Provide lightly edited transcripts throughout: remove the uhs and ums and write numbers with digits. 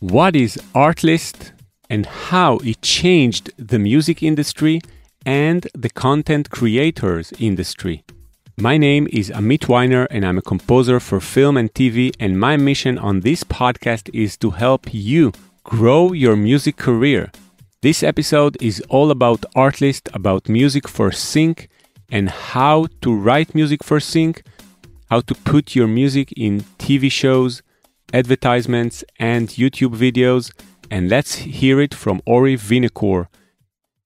What is Artlist and how it changed the music industry and the content creators industry? My name is Amit Weiner and I'm a composer for film and TV, and my mission on this podcast is to help you grow your music career. This episode is all about Artlist, about music for sync and how to write music for sync, how to put your music in TV shows, advertisements, and YouTube videos. And let's hear it from Ori Winokur,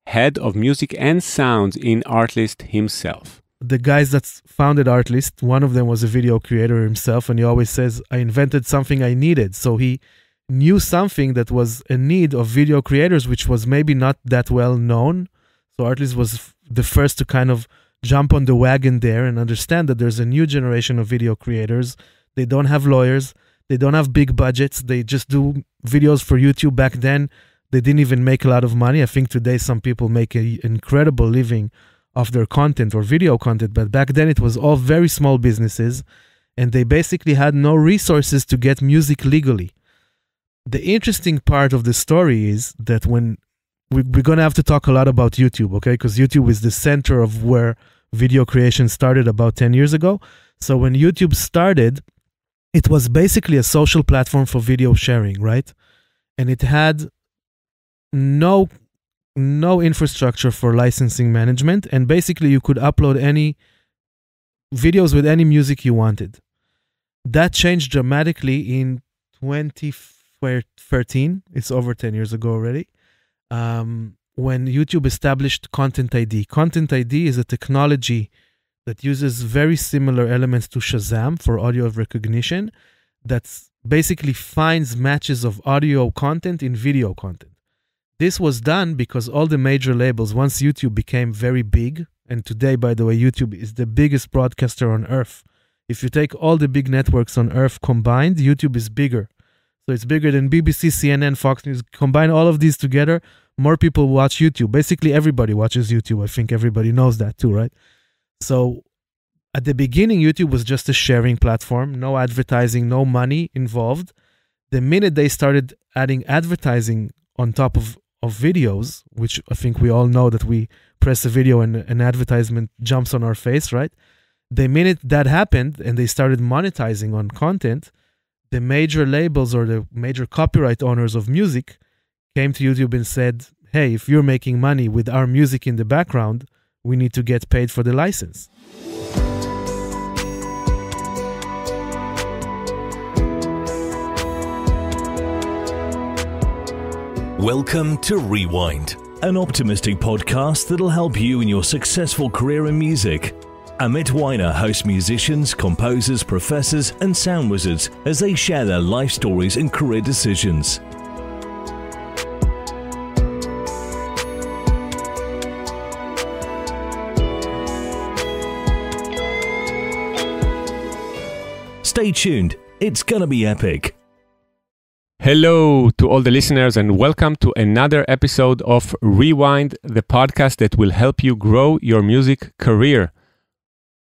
head of music and sounds in Artlist himself. The guys that founded Artlist, one of them was a video creator himself, and he always says, I invented something I needed. So he knew something that was a need of video creators, which was maybe not that well known. So Artlist was the first to kind of jump on the wagon there and understand that there's a new generation of video creators. They don't have lawyers. They don't have big budgets. They just do videos for YouTube. Back then, they didn't even make a lot of money. I think today some people make an incredible living off their content or video content, but back then it was all very small businesses, and they basically had no resources to get music legally. The interesting part of the story is that when we're going to have to talk a lot about YouTube, okay? Because YouTube is the center of where video creation started about 10 years ago. So when YouTube started, it was basically a social platform for video sharing, right? And it had no infrastructure for licensing management, and basically you could upload any videos with any music you wanted. That changed dramatically in 2013. It's over 10 years ago already. When YouTube established Content ID. Content ID is a technology that uses very similar elements to Shazam for audio recognition, that basically finds matches of audio content in video content. This was done because all the major labels, once YouTube became very big, and today, by the way, YouTube is the biggest broadcaster on earth. If you take all the big networks on earth combined, YouTube is bigger. So it's bigger than BBC, CNN, Fox News. Combine all of these together, more people watch YouTube. Basically, everybody watches YouTube. I think everybody knows that too, right? So at the beginning, YouTube was just a sharing platform, no advertising, no money involved. The minute they started adding advertising on top of videos, which I think we all know that we press a video and an advertisement jumps on our face, right? The minute that happened and they started monetizing on content, the major labels or the major copyright owners of music came to YouTube and said, hey, if you're making money with our music in the background, we need to get paid for the license. Welcome to Rewind, an optimistic podcast that'll help you in your successful career in music. Amit Weiner hosts musicians, composers, professors, and sound wizards as they share their life stories and career decisions. Stay tuned, it's gonna be epic. Hello to all the listeners and welcome to another episode of Rewind, the podcast that will help you grow your music career.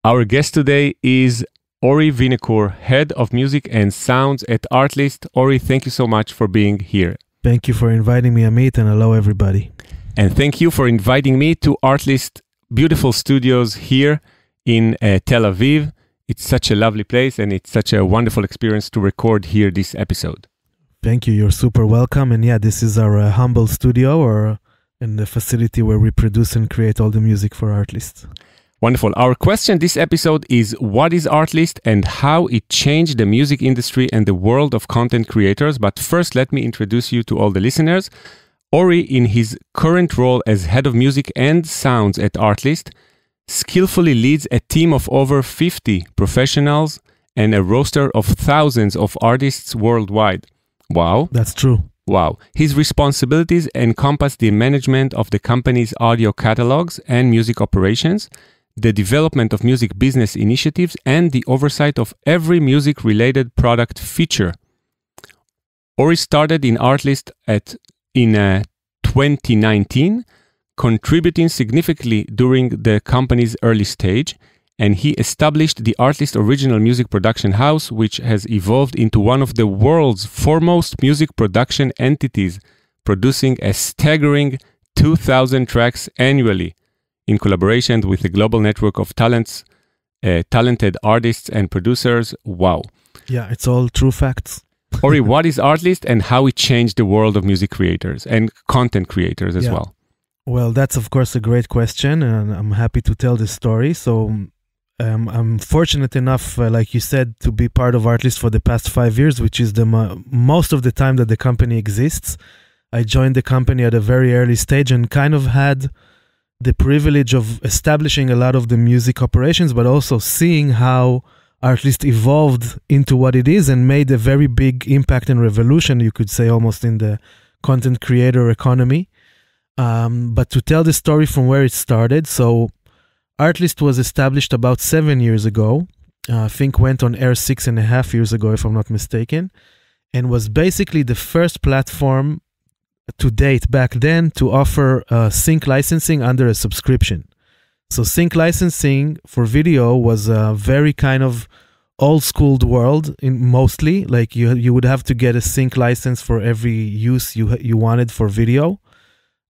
Our guest today is Ori Winokur, head of music and sounds at Artlist. Ori, thank you so much for being here. Thank you for inviting me, Amit, and hello everybody. And thank you for inviting me to Artlist beautiful studios here in Tel Aviv. It's such a lovely place and it's such a wonderful experience to record here this episode. Thank you. You're super welcome. And yeah, this is our humble studio or in the facility where we produce and create all the music for Artlist. Wonderful. Our question this episode is, what is Artlist and how it changed the music industry and the world of content creators? But first, let me introduce you to all the listeners. Ori, in his current role as head of music and sounds at Artlist, skillfully leads a team of over 50 professionals and a roster of thousands of artists worldwide. Wow. That's true. Wow. His responsibilities encompass the management of the company's audio catalogs and music operations, the development of music business initiatives, and the oversight of every music-related product feature. Ori started in Artlist in 2019, contributing significantly during the company's early stage, and he established the Artlist original music production house, which has evolved into one of the world's foremost music production entities, producing a staggering 2,000 tracks annually in collaboration with a global network of talented artists and producers. Wow. Yeah, it's all true facts. Ori, what is Artlist and how it changed the world of music creators and content creators as well? Well, that's of course a great question, and I'm happy to tell this story. So I'm fortunate enough, like you said, to be part of Artlist for the past 5 years, which is the most of the time that the company exists. I joined the company at a very early stage and kind of had the privilege of establishing a lot of the music operations, but also seeing how Artlist evolved into what it is and made a very big impact and revolution, you could say, almost in the content creator economy. But to tell the story from where it started, so Artlist was established about 7 years ago. I think went on air 6.5 years ago, if I'm not mistaken, and was basically the first platform to date back then to offer sync licensing under a subscription. So sync licensing for video was a very kind of old-schooled world, mostly. Like you would have to get a sync license for every use you wanted for video.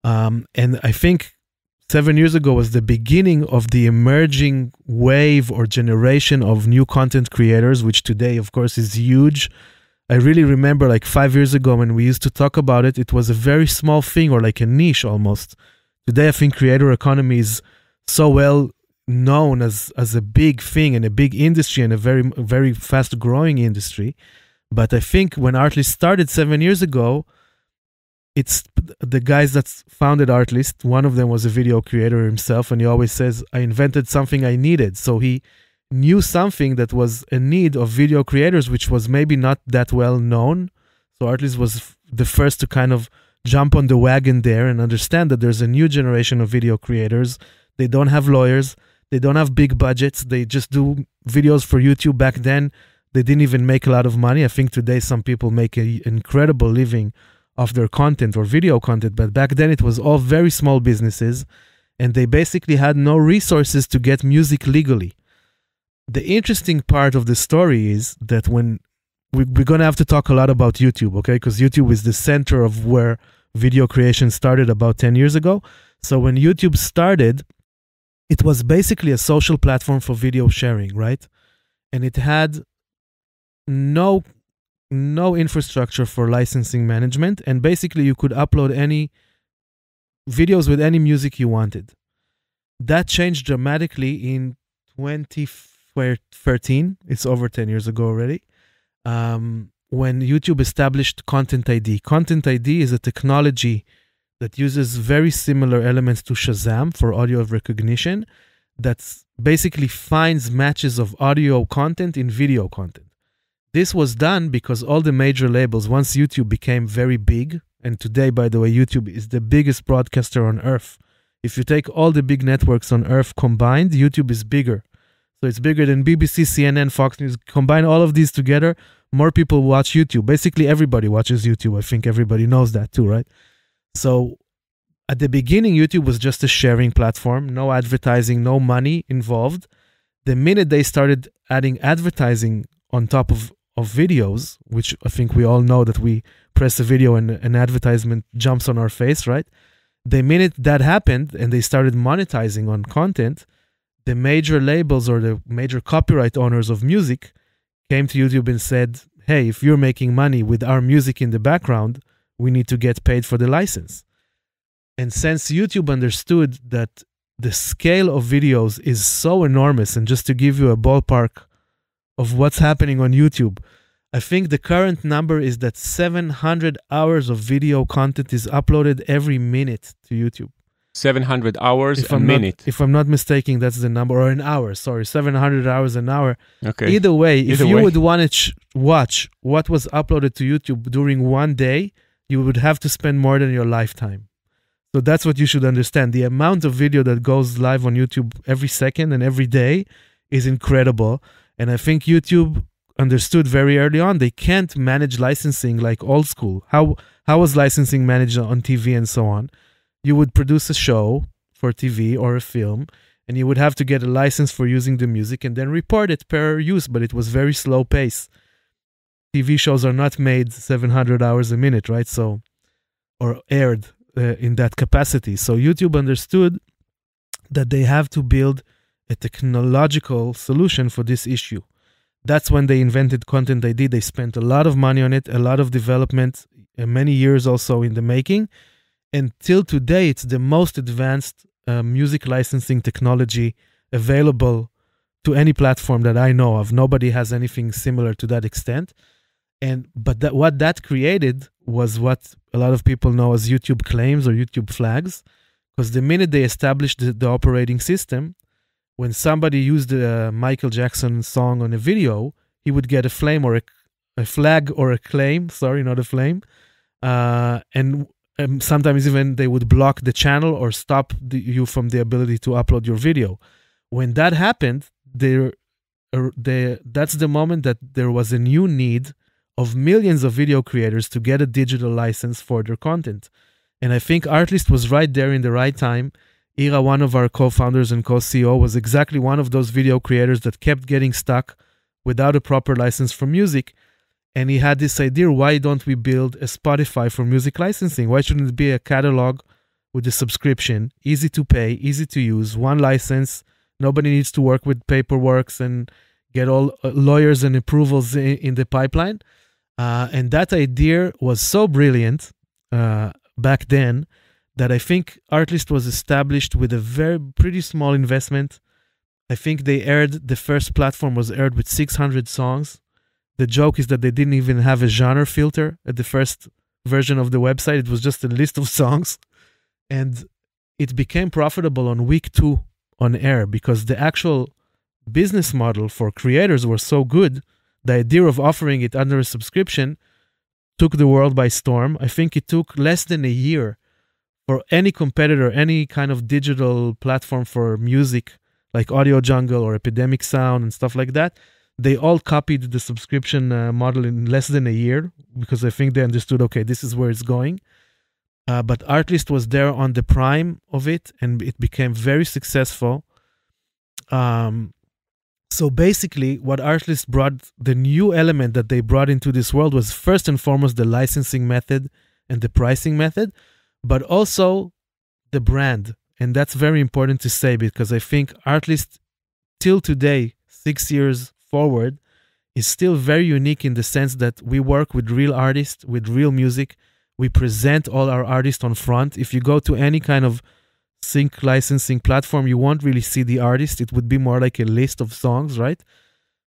And I think 7 years ago was the beginning of the emerging wave or generation of new content creators, which today, of course, is huge. I really remember like 5 years ago when we used to talk about it, it was a very small thing or like a niche almost. Today, I think creator economy is so well known as a big thing and a big industry and a very, very fast growing industry. But I think when Artlist started 7 years ago, it's the guys that founded Artlist. One of them was a video creator himself, and he always says, I invented something I needed. So he knew something that was a need of video creators, which was maybe not that well known. So Artlist was the first to kind of jump on the wagon there and understand that there's a new generation of video creators. They don't have lawyers. They don't have big budgets. They just do videos for YouTube. Back then, they didn't even make a lot of money. I think today some people make an incredible living off their content or video content. But back then, it was all very small businesses. And they basically had no resources to get music legally. The interesting part of the story is that when we're going to have to talk a lot about YouTube, okay? Because YouTube is the center of where video creation started about 10 years ago. So when YouTube started, it was basically a social platform for video sharing, right? And it had no infrastructure for licensing management. And basically you could upload any videos with any music you wanted. That changed dramatically in 2013. It's over 10 years ago already. When YouTube established Content ID. Content ID is a technology that uses very similar elements to Shazam for audio recognition that basically finds matches of audio content in video content. This was done because all the major labels, once YouTube became very big, and today, by the way, YouTube is the biggest broadcaster on earth. If you take all the big networks on earth combined, YouTube is bigger. So it's bigger than BBC, CNN, Fox News. Combine all of these together, more people watch YouTube. Basically, everybody watches YouTube. I think everybody knows that too, right? So at the beginning, YouTube was just a sharing platform, no advertising, no money involved. The minute they started adding advertising on top of videos, which I think we all know that we press a video and an advertisement jumps on our face, right? The minute that happened and they started monetizing on content, the major labels or the major copyright owners of music came to YouTube and said, hey, if you're making money with our music in the background, we need to get paid for the license. And since YouTube understood that the scale of videos is so enormous, and just to give you a ballpark of what's happening on YouTube, I think the current number is that 700 hours of video content is uploaded every minute to YouTube. 700 hours a minute. If I'm not mistaken, that's the number, or an hour. Sorry, 700 hours an hour. Okay. Either way, if you would want to watch what was uploaded to YouTube during one day, you would have to spend more than your lifetime. So that's what you should understand. The amount of video that goes live on YouTube every second and every day is incredible. And I think YouTube understood very early on they can't manage licensing like old school. How was licensing managed on TV and so on? You would produce a show for TV or a film, and you would have to get a license for using the music and then report it per use, but it was very slow pace. TV shows are not made 700 hours a minute, right? So, or aired in that capacity. So YouTube understood that they have to build a technological solution for this issue. That's when they invented Content ID. They spent a lot of money on it, a lot of development, and many years also in the making. And till today, it's the most advanced music licensing technology available to any platform that I know of. Nobody has anything similar to that extent. But what that created was what a lot of people know as YouTube claims or YouTube flags. Because the minute they established the operating system, when somebody used a Michael Jackson song on a video, he would get a flame or a flag or a claim. Sorry, not a flame. And sometimes even they would block the channel or stop you from the ability to upload your video. When that happened, that's the moment that there was a new need of millions of video creators to get a digital license for their content. And I think Artlist was right there in the right time. Ira, one of our co-founders and co-CEO, was exactly one of those video creators that kept getting stuck without a proper license for music. And he had this idea, why don't we build a Spotify for music licensing? Why shouldn't it be a catalog with a subscription, easy to pay, easy to use, one license? Nobody needs to work with paperwork and get all lawyers and approvals in the pipeline. And that idea was so brilliant back then that I think Artlist was established with a pretty small investment. I think the first platform was aired with 600 songs. The joke is that they didn't even have a genre filter at the first version of the website. It was just a list of songs. And it became profitable on week 2 on air because the actual business model for creators was so good. The idea of offering it under a subscription took the world by storm. I think it took less than a year for any competitor, any kind of digital platform for music like Audio Jungle or Epidemic Sound and stuff like that. They all copied the subscription model in less than a year because I think they understood, okay, this is where it's going. But Artlist was there on the prime of it, and it became very successful. So basically, what Artlist brought, the new element that they brought into this world was first and foremost the licensing method and the pricing method, but also the brand. And that's very important to say because I think Artlist, till today, 6 years forward, is still very unique in the sense that we work with real artists, with real music. We present all our artists on front. If you go to any kind of sync licensing platform, you won't really see the artist. It would be more like a list of songs, right?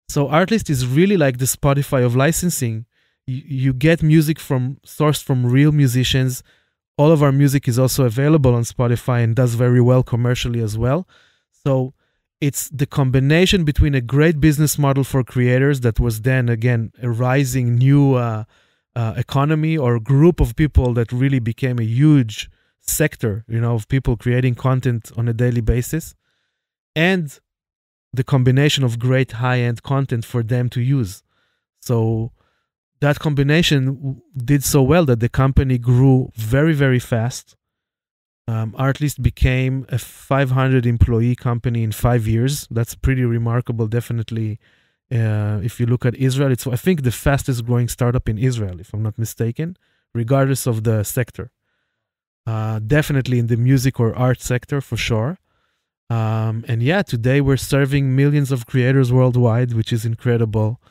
So Artlist is really like the Spotify of licensing. You get music sourced from real musicians. All of our music is also available on Spotify and does very well commercially as well. So it's the combination between a great business model for creators that was then, again, a rising new economy or group of people that really became a huge sector, of people creating content on a daily basis, and the combination of great high-end content for them to use. So that combination did so well that the company grew very, very fast. Artlist became a 500-employee company in 5 years. That's pretty remarkable, definitely. If you look at Israel, it's, I think, the fastest growing startup in Israel, if I'm not mistaken, regardless of the sector. Definitely in the music or art sector, for sure. And yeah, today we're serving millions of creators worldwide, which is incredible.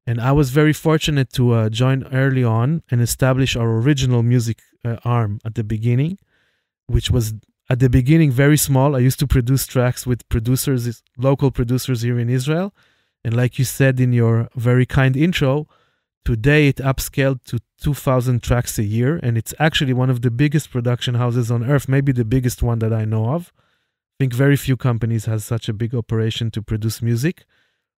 And I was very fortunate to join early on and establish our original music arm at the beginning, which was at the beginning very small. I used to produce tracks with producers, local producers here in Israel. And like you said in your very kind intro, today it upscaled to 2,000 tracks a year. And it's actually one of the biggest production houses on earth, maybe the biggest one that I know of. I think very few companies have such a big operation to produce music.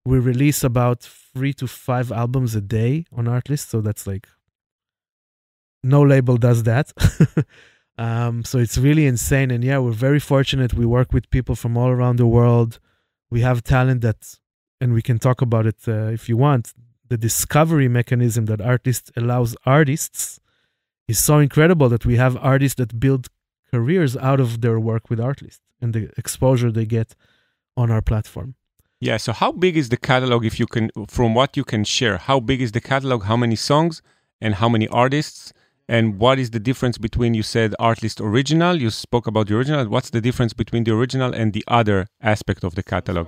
We release about 3 to 5 albums a day on Artlist. So that's like, no label does that. So it's really insane. And yeah, we're very fortunate. We work with people from all around the world. We have talent and we can talk about it if you want. The discovery mechanism that Artlist allows artists is so incredible that we have artists that build careers out of their work with Artlist and the exposure they get on our platform. Yeah, so how big is the catalog, if you can, from what you can share, how big is the catalog, how many songs and how many artists, and what is the difference between, you said Artlist original, you spoke about the original, what's the difference between the original and the other aspect of the catalog?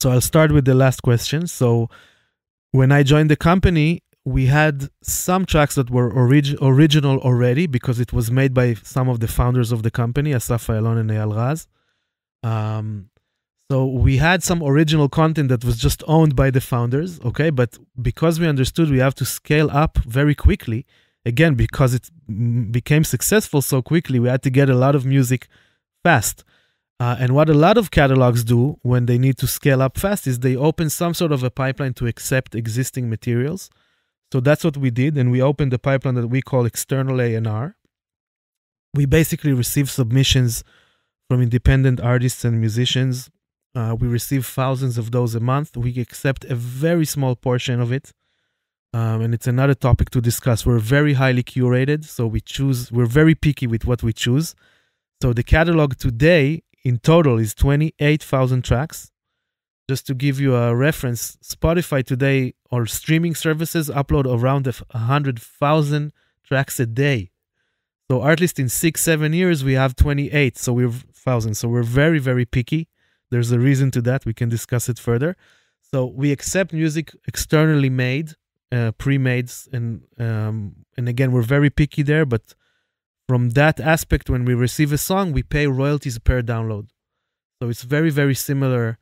So I'll start with the last question. So when I joined the company, we had some tracks that were original already because it was made by some of the founders of the company, Asaf Ayalon and Eyal Raz. So we had some original content that was just owned by the founders, okay? But because we understood we have to scale up very quickly, again, because it became successful so quickly, we had to get a lot of music fast. And what a lot of catalogs do when they need to scale up fast is they open some sort of a pipeline to accept existing materials. So that's what we did, and we opened the pipeline that we call external A&R. We basically receive submissions from independent artists and musicians. We receive thousands of those a month. We accept a very small portion of it. And it's another topic to discuss. We're very highly curated, so we're very picky with what we choose. So the catalog today in total is 28,000 tracks. Just to give you a reference, Spotify today or streaming services upload around 100,000 tracks a day. So Artlist in 6-7 years, we have 28. So we're 1,000. So we're very, very picky. There's a reason to that. We can discuss it further. So we accept music externally made, pre-made, and again, we're very picky there. But from that aspect, when we receive a song, we pay royalties per download. So it's very, very similar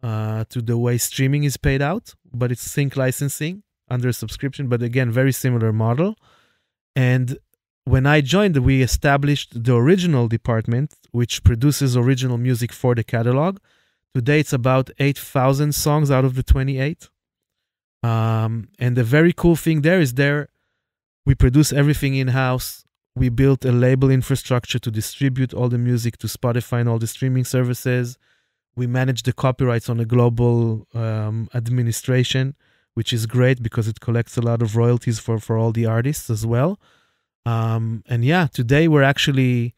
to the way streaming is paid out, but it's sync licensing under a subscription. But again, very similar model. And when I joined, we established the original department, which produces original music for the catalog. Today, it's about 8,000 songs out of the 28. And the very cool thing there is we produce everything in-house. We built a label infrastructure to distribute all the music to Spotify and all the streaming services. We manage the copyrights on a global administration, which is great because it collects a lot of royalties for all the artists as well. And yeah, today we're actually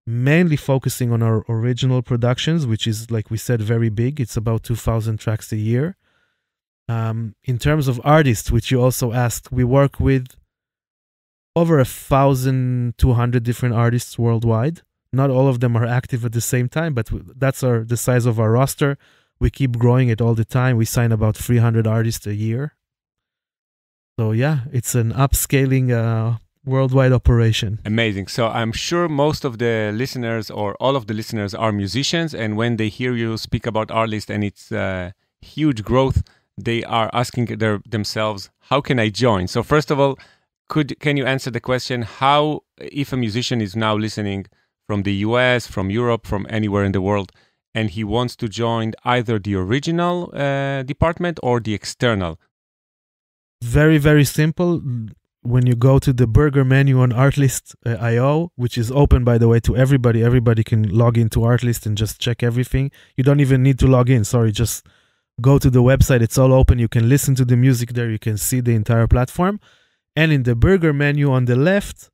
mainly focusing on our original productions, which is, like we said, very big. It's about 2,000 tracks a year. In terms of artists, which you also asked, we work with over 1,200 different artists worldwide. Not all of them are active at the same time, but that's the size of our roster. We keep growing it all the time. We sign about 300 artists a year. So yeah, it's an upscaling worldwide operation. Amazing. So I'm sure most of the listeners or all of the listeners are musicians, and when they hear you speak about Artlist and its huge growth, they are asking themselves, how can I join? So first of all, can you answer the question, how, if a musician is now listening from the US, from Europe, from anywhere in the world, and he wants to join either the original department or the external? Very, very simple. When you go to the burger menu on Artlist.io, which is open, by the way, to everybody can log into Artlist and just check everything. You don't even need to log in. Just go to the website. It's all open. You can listen to the music there. You can see the entire platform. And in the burger menu on the left,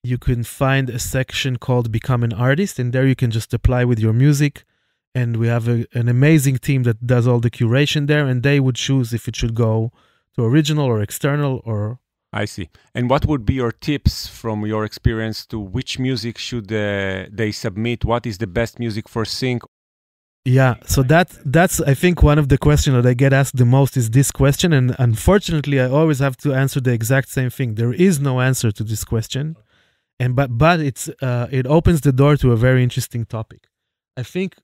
you can find a section called Become an Artist. And there you can just apply with your music. And we have an amazing team that does all the curation there. And they would choose if it should go to original or external or... I see. And what would be your tips from your experience to which music should they submit? What is the best music for sync? Yeah, so that's I think one of the questions that I get asked the most is this question, and unfortunately I always have to answer the exact same thing. There is no answer to this question, and but it opens the door to a very interesting topic. I think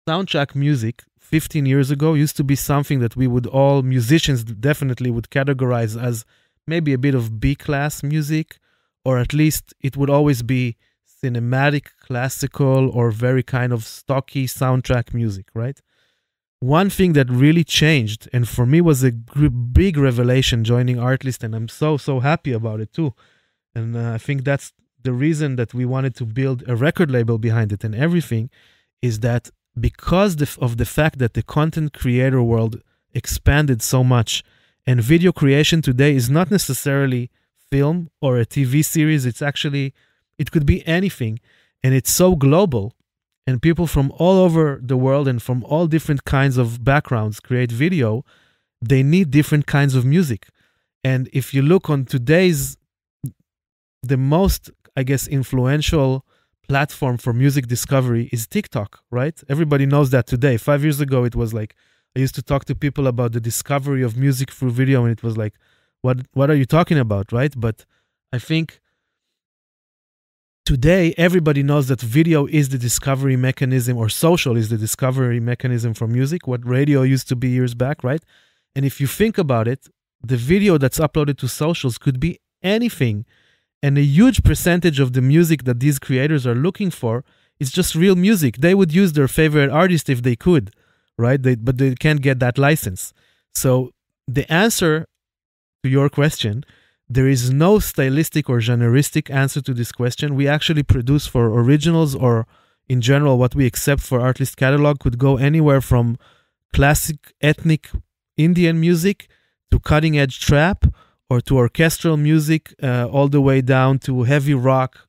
soundtrack music 15 years ago used to be something that musicians definitely would categorize as maybe a bit of B-class music, or at least it would always be cinematic, classical, or very kind of stocky soundtrack music, right? One thing that really changed, and for me was a big revelation joining Artlist, and I'm so happy about it too. And I think that's the reason that we wanted to build a record label behind it and everything, is that because of the fact that the content creator world expanded so much, and video creation today is not necessarily film or a TV series, it could be anything, and it's so global. and people from all over the world and from all different kinds of backgrounds create video, they need different kinds of music. And if you look on today's, the most, I guess, influential platform for music discovery is TikTok, right? Everybody knows that today. 5 years ago, it was like, I used to talk to people about the discovery of music through video, and it was like, what are you talking about, right? But I think today, everybody knows that video is the discovery mechanism, or social is the discovery mechanism for music, what radio used to be years back, right? And if you think about it, the video that's uploaded to socials could be anything. And a huge percentage of the music that these creators are looking for is just real music. They would use their favorite artist if they could, right? But they can't get that license. So the answer to your question, there is no stylistic or genreistic answer to this question. We actually produce for originals, or in general, what we accept for Artlist catalog could go anywhere from classic ethnic Indian music to cutting edge trap, or to orchestral music, all the way down to heavy rock.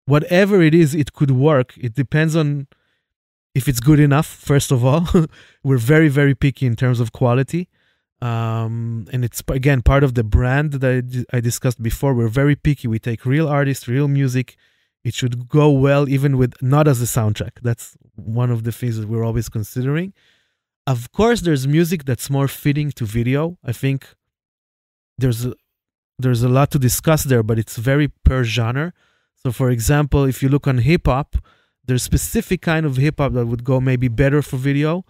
Whatever it is, it could work. It depends on if it's good enough, first of all. We're very, very picky in terms of quality. And it's, again, part of the brand that I discussed before. We're very picky. We take real artists, real music. It should go well, even with not as a soundtrack. That's one of the things that we're always considering. Of course, there's music that's more fitting to video. I think there's a lot to discuss there, but it's very per genre. So, for example, if you look on hip-hop, there's specific kind of hip-hop that would go maybe better for video.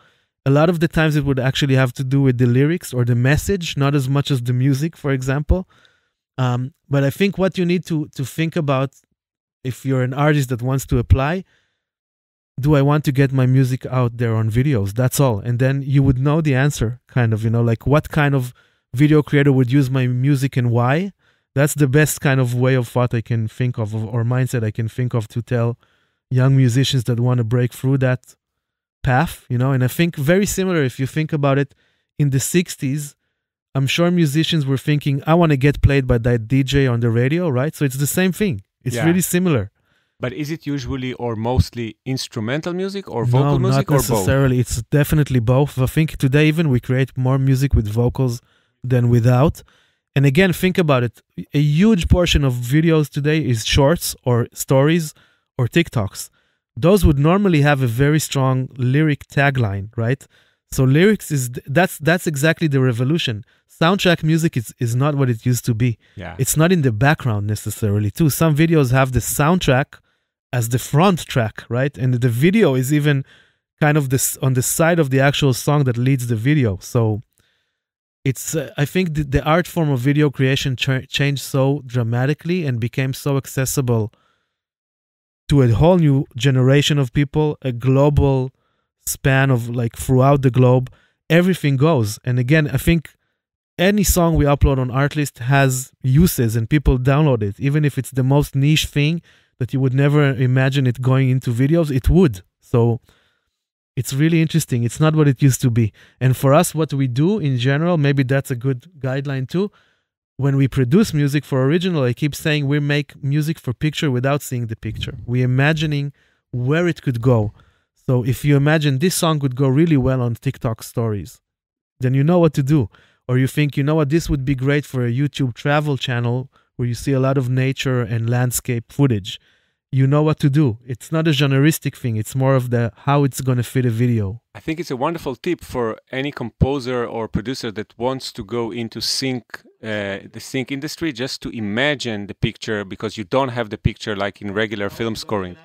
A lot of the times it would actually have to do with the lyrics or the message, not as much as the music, for example. But I think what you need to think about, if you're an artist that wants to apply, do I want to get my music out there on videos? That's all. And then you would know the answer, kind of, like what kind of video creator would use my music and why. That's the best kind of way of thought I can think of, or mindset I can think of, to tell young musicians that want to break through that path, and I think very similar, if you think about it, in the 60s, I'm sure musicians were thinking, I want to get played by that DJ on the radio, right? So it's the same thing. It's really similar. But is it usually or mostly instrumental music or vocal music, or both? Not necessarily. It's definitely both. I think today even we create more music with vocals than without. And again, think about it. A huge portion of videos today is shorts or stories or TikToks. Those would normally have a very strong lyric tagline, right? So lyrics that's exactly the revolution. Soundtrack music is not what it used to be. Yeah. It's not in the background necessarily too. Some videos have the soundtrack as the front track, right? And the video is even kind of this on the side of the actual song that leads the video. So it's I think the art form of video creation changed so dramatically and became so accessible to a whole new generation of people, a global span of throughout the globe. Everything goes. And again, I think any song we upload on Artlist has uses and people download it. Even if it's the most niche thing that you would never imagine it going into videos, it would. So it's really interesting. It's not what it used to be. And for us, what we do in general, maybe that's a good guideline too. When we produce music for original, I keep saying we make music for picture without seeing the picture. We're imagining where it could go. So if you imagine this song would go really well on TikTok stories, then you know what to do. Or you think, this would be great for a YouTube travel channel where you see a lot of nature and landscape footage. You know what to do. It's not a genreistic thing. It's more of how it's going to fit a video. I think it's a wonderful tip for any composer or producer that wants to go into the sync industry, just to imagine the picture, because you don't have the picture like in regular film scoring.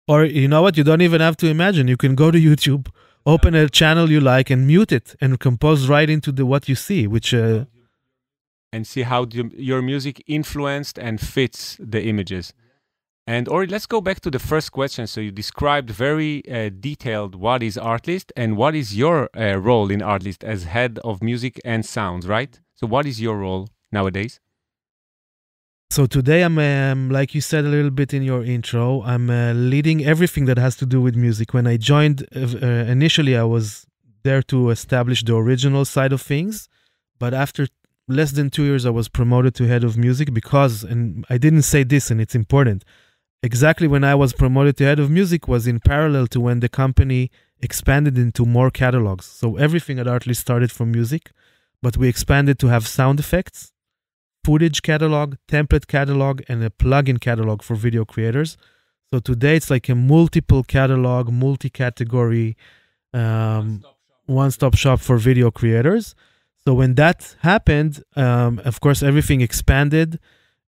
Or you know what? You don't even have to imagine. You can go to YouTube, open a channel you like and mute it and compose right into what you see, which... and see how your music influenced and fits the images. And Ori, let's go back to the first question. So you described very detailed what is Artlist and what is your role in Artlist as head of music and sounds, right? So what is your role nowadays? So today I'm, like you said a little bit in your intro, I'm leading everything that has to do with music. When I joined, initially I was there to establish the original side of things. But after less than 2 years, I was promoted to head of music because, and I didn't say this and it's important, exactly when I was promoted to head of music was in parallel to when the company expanded into more catalogs. So everything at Artlist started from music, but we expanded to have sound effects, footage catalog, template catalog, and a plugin catalog for video creators. So today it's like a multiple catalog, multi-category, one-stop shop for video creators. So when that happened, of course, everything expanded.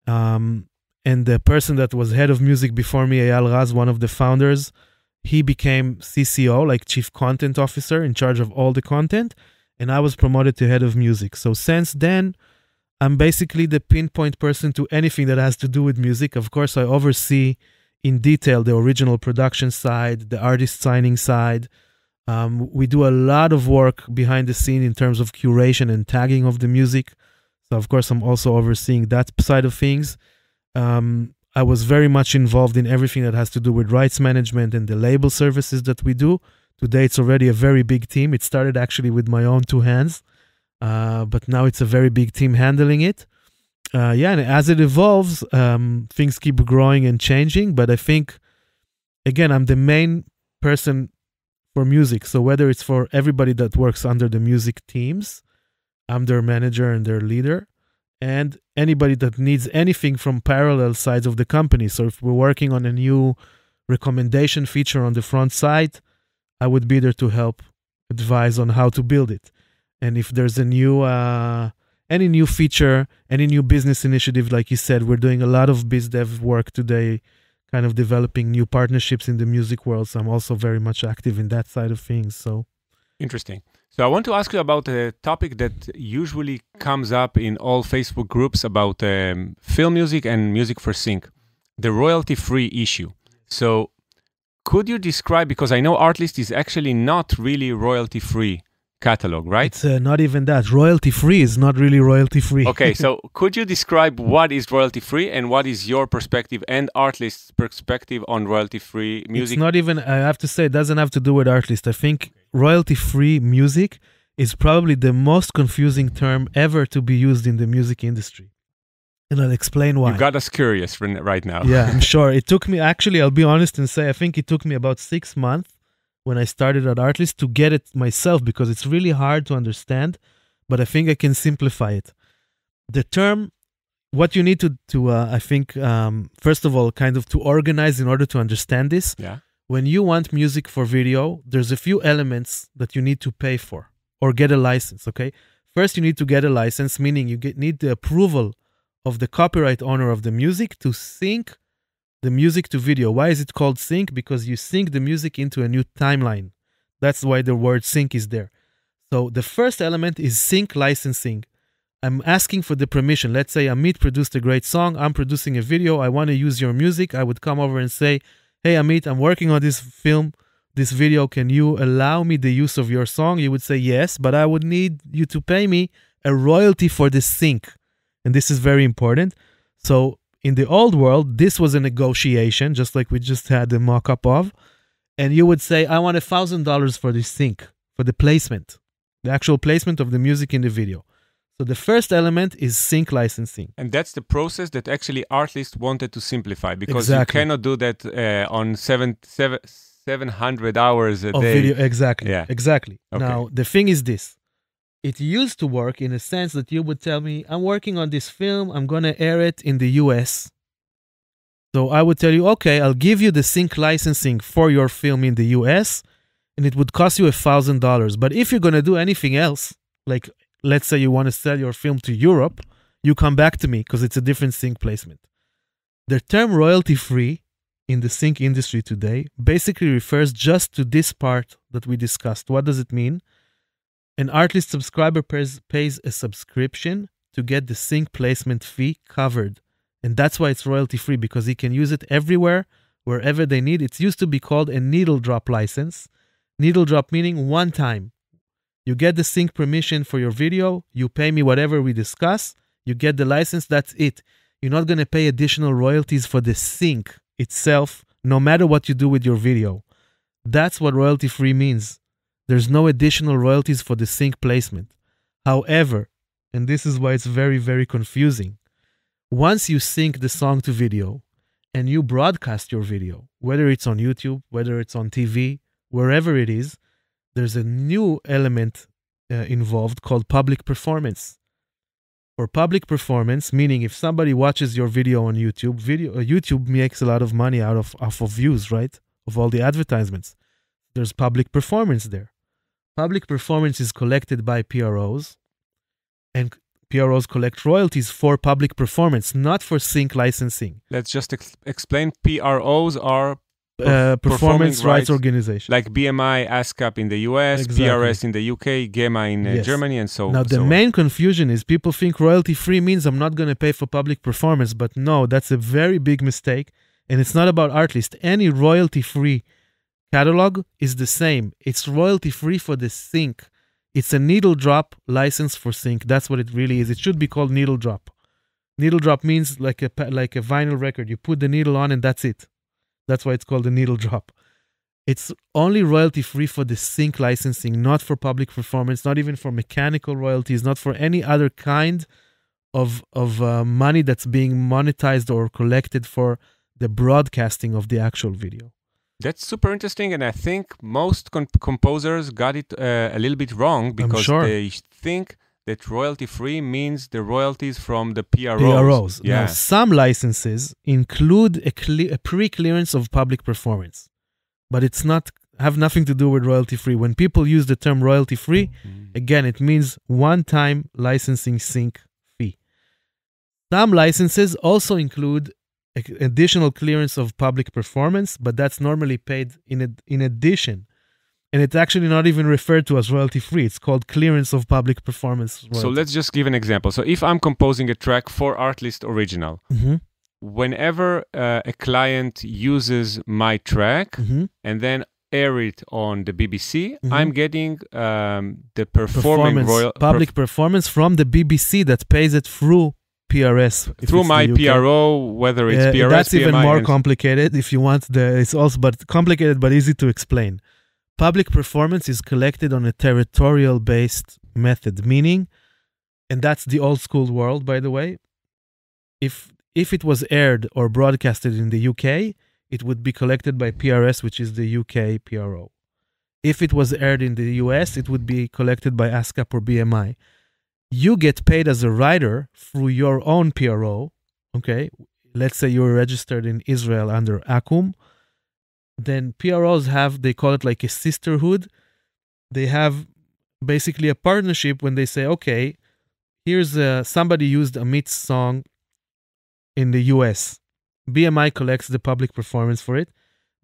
And the person that was head of music before me, Eyal Raz, one of the founders, he became CCO, like Chief Content Officer, in charge of all the content. And I was promoted to head of music. So since then, I'm basically the pinpoint person to anything that has to do with music. Of course, I oversee in detail the original production side, the artist signing side. We do a lot of work behind the scene in terms of curation and tagging of the music. So, of course, I'm also overseeing that side of things. I was very much involved in everything that has to do with rights management and the label services that we do. Today, it's already a very big team. It started actually with my own two hands, but now it's a very big team handling it. And as it evolves, things keep growing and changing. But I think, again, I'm the main person for music. So whether it's for everybody that works under the music teams, I'm their manager and their leader. And anybody that needs anything from parallel sides of the company. So if we're working on a new recommendation feature on the front side, I would be there to help advise on how to build it. And if there's a new, any new feature, any new business initiative, like you said, we're doing a lot of biz dev work today, kind of developing new partnerships in the music world. So I'm also very much active in that side of things. So interesting. So I want to ask you about a topic that usually comes up in all Facebook groups about film music and music for sync, the royalty-free issue. So could you describe, because I know Artlist is actually not really royalty-free catalog, right? It's not even that. Royalty-free is not really royalty-free. Okay, so could you describe what is royalty-free and what is your perspective and Artlist's perspective on royalty-free music? It's not even, I have to say, it doesn't have to do with Artlist. I think royalty-free music is probably the most confusing term ever to be used in the music industry. And I'll explain why. You got us curious right now. Yeah, I'm sure. It took me, actually, I'll be honest and say, I think it took me about 6 months when I started at Artlist to get it myself, because it's really hard to understand, but I think I can simplify it. The term, what you need to I think, first of all, kind of to organize in order to understand this. Yeah. When you want music for video, there's a few elements that you need to pay for or get a license, okay? First, you need to get a license, meaning you need the approval of the copyright owner of the music to sync the music to video. Why is it called sync? Because you sync the music into a new timeline. That's why the word sync is there. So the first element is sync licensing. I'm asking for the permission. Let's say Amit produced a great song. I'm producing a video. I want to use your music. I would come over and say, hey, Amit, I'm working on this film, this video. Can you allow me the use of your song? You would say yes, but I would need you to pay me a royalty for the sync. And this is very important. So in the old world, this was a negotiation, just like we just had the mock-up of. And you would say, I want $1,000 for this sync, for the placement, the actual placement of the music in the video. So the first element is sync licensing. And that's the process that actually Artlist wanted to simplify, because Exactly. you cannot do that on 700 hours a Of day. video, exactly. Yeah. Exactly. Okay. Now, the thing is this. It used to work in a sense that you would tell me, I'm working on this film, I'm going to air it in the US. So I would tell you, okay, I'll give you the sync licensing for your film in the US, and it would cost you $1,000. But if you're going to do anything else, like let's say you want to sell your film to Europe, you come back to me because it's a different sync placement. The term royalty-free in the sync industry today basically refers just to this part that we discussed. What does it mean? An Artlist subscriber pays a subscription to get the sync placement fee covered. And that's why it's royalty-free, because he can use it everywhere, wherever they need. It used to be called a needle drop license. Needle drop meaning one time. You get the sync permission for your video, you pay me whatever we discuss, you get the license, that's it. You're not going to pay additional royalties for the sync itself, no matter what you do with your video. That's what royalty-free means. There's no additional royalties for the sync placement. However, and this is why it's very, very confusing, once you sync the song to video and you broadcast your video, whether it's on YouTube, whether it's on TV, wherever it is, there's a new element involved called public performance. For public performance, meaning if somebody watches your video on YouTube, YouTube makes a lot of money off of views, right? Of all the advertisements. There's public performance there. Public performance is collected by PROs, and PROs collect royalties for public performance, not for sync licensing. Let's just explain. PROs are performance rights organization. Like BMI, ASCAP in the US, exactly. PRS in the UK, GEMA in Germany, and so on. Now, the main confusion is people think royalty-free means I'm not going to pay for public performance, but no, that's a very big mistake, and it's not about Artlist. Any royalty-free catalog is the same. It's royalty-free for the sync. It's a needle drop license for sync. That's what it really is. It should be called needle drop. Needle drop means like a vinyl record. You put the needle on and that's it. That's why it's called a needle drop. It's only royalty-free for the sync licensing, not for public performance, not even for mechanical royalties, not for any other kind of money that's being monetized or collected for the broadcasting of the actual video. That's super interesting, and I think most composers got it a little bit wrong because they think that royalty-free means the royalties from the PROs. Yeah. Now, some licenses include a pre-clearance of public performance, but it's not have nothing to do with royalty-free. When people use the term royalty-free, again, it means one-time licensing sync fee. Some licenses also include additional clearance of public performance, but that's normally paid in addition. And it's actually not even referred to as royalty-free. It's called clearance of public performance royalty. So let's just give an example. So if I'm composing a track for Artlist Original, whenever a client uses my track and then air it on the BBC, I'm getting the public performance from the BBC that pays it through PRS. Through my PRO, whether it's PRS, that's PMI, even more complicated if you want it's also but complicated but easy to explain. Public performance is collected on a territorial based method, meaning, and that's the old school world, by the way, if it was aired or broadcasted in the UK, it would be collected by PRS, which is the UK PRO. If it was aired in the US, it would be collected by ASCAP or BMI. You get paid as a writer through your own PRO, okay? Let's say you're registered in Israel under ACUM. Then PROs they call it like a sisterhood. They have basically a partnership when they say, okay, here's somebody used Amit's song in the US. BMI collects the public performance for it.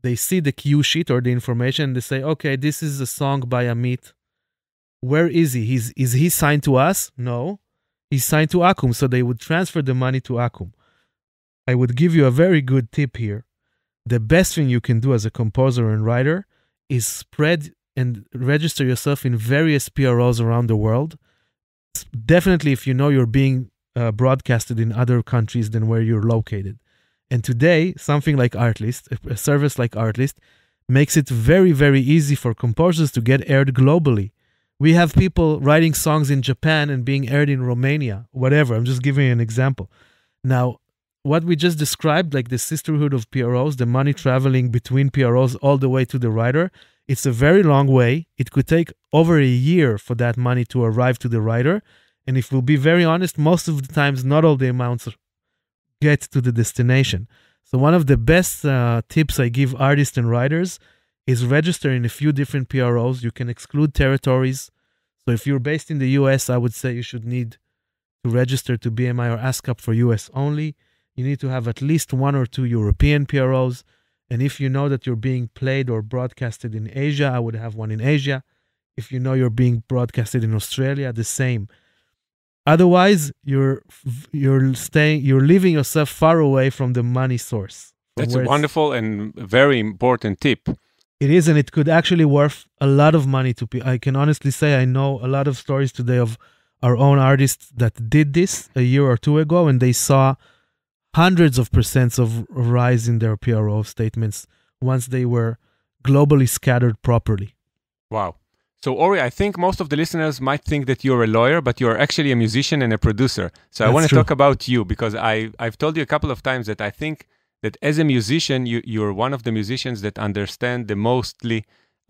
They see the cue sheet or the information. They say, okay, this is a song by Amit. Where is he? Is he signed to us? No. He's signed to ACUM, so they would transfer the money to ACUM. I would give you a very good tip here. The best thing you can do as a composer and writer is spread and register yourself in various PROs around the world. Definitely if you know you're being broadcasted in other countries than where you're located. And today, something like Artlist, a service like Artlist, makes it very, very easy for composers to get aired globally. We have people writing songs in Japan and being aired in Romania, whatever. I'm just giving you an example. Now, what we just described, like the sisterhood of PROs, the money traveling between PROs all the way to the writer, it's a very long way. It could take over a year for that money to arrive to the writer. And if we'll be very honest, most of the times, not all the amounts get to the destination. So one of the best tips I give artists and writers is register in a few different PROs. You can exclude territories. So if you're based in the US, I would say you should need to register to BMI or ASCAP for US only. You need to have at least 1 or 2 European PROs. And if you know that you're being played or broadcasted in Asia, I would have one in Asia. If you know you're being broadcasted in Australia, the same. Otherwise, you're leaving yourself far away from the money source. That's a wonderful and very important tip. It is, and it could actually worth a lot of money to people. I can honestly say I know a lot of stories today of our own artists that did this a year or 2 ago, and they saw hundreds of % of rise in their PRO statements once they were globally scattered properly. Wow. So, Ori, I think most of the listeners might think that you're a lawyer, but you're actually a musician and a producer. So I want to talk about you because I've told you a couple of times that I think that as a musician, you're one of the musicians that understand the mostly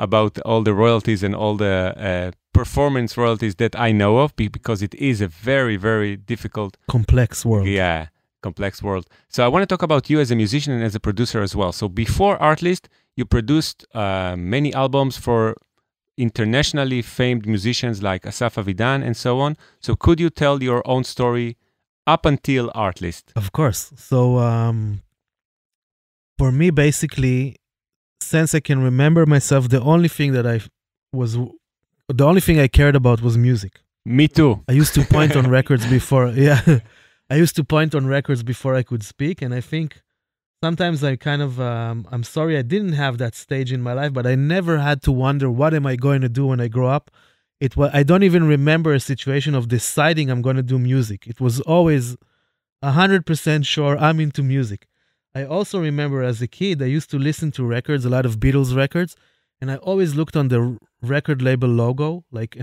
about all the royalties and all the performance royalties that I know of, because it is a very, very difficult, complex world. Yeah, complex world. So I want to talk about you as a musician and as a producer as well. So before Artlist, you produced many albums for internationally famed musicians like Asaf Avidan and so on. So could you tell your own story up until Artlist? Of course. So for me, basically, since I can remember myself, the only thing I cared about was music. Me too. I used to point on records before. Yeah, I used to point on records before I could speak, and I think sometimes I kind of, I'm sorry I didn't have that stage in my life, but I never had to wonder, what am I going to do when I grow up? I don't even remember a situation of deciding I'm going to do music. It was always 100% sure I'm into music. I also remember as a kid, I used to listen to records, a lot of Beatles records, and I always looked on the record label logo, like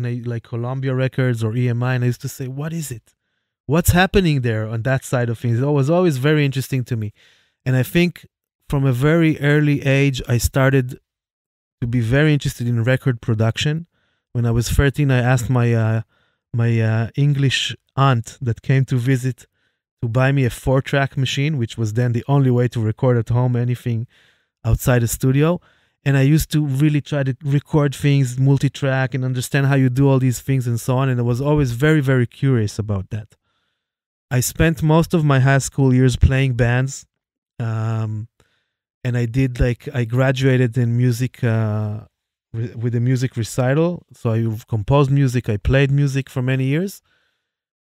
Columbia Records or EMI, and I used to say, what is it? What's happening there on that side of things? It was always very interesting to me. And I think from a very early age, I started to be very interested in record production. When I was 13, I asked my English aunt that came to visit to buy me a 4-track machine, which was then the only way to record at home anything outside the studio. And I used to really try to record things, multi-track, and understand how you do all these things and so on. And I was always very, very curious about that. I spent most of my high school years playing bands. And I graduated in music with a music recital. So I composed music, I played music for many years.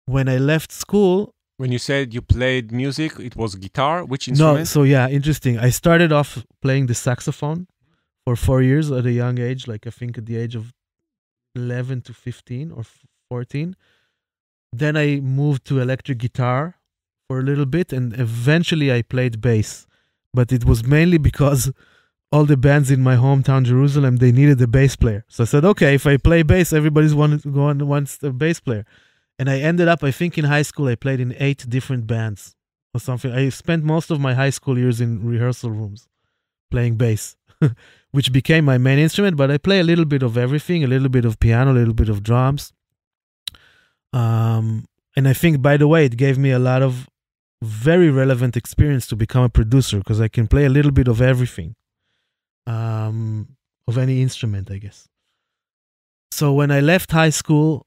When I left school... When you said you played music, it was guitar? Which instrument? No, so yeah, interesting. I started off playing the saxophone for 4 years at a young age, like I think at the age of 11 to 15 or 14. Then I moved to electric guitar for a little bit, and eventually I played bass. But it was mainly because all the bands in my hometown, Jerusalem, they needed a bass player. So I said, okay, if I play bass, everybody's wants a bass player. And I ended up, I think in high school, I played in 8 different bands or something. I spent most of my high school years in rehearsal rooms playing bass, which became my main instrument. But I play a little bit of everything, a little bit of piano, a little bit of drums. And I think, by the way, it gave me a lot of very relevant experience to become a producer, because I can play a little bit of everything, of any instrument, I guess. So when I left high school,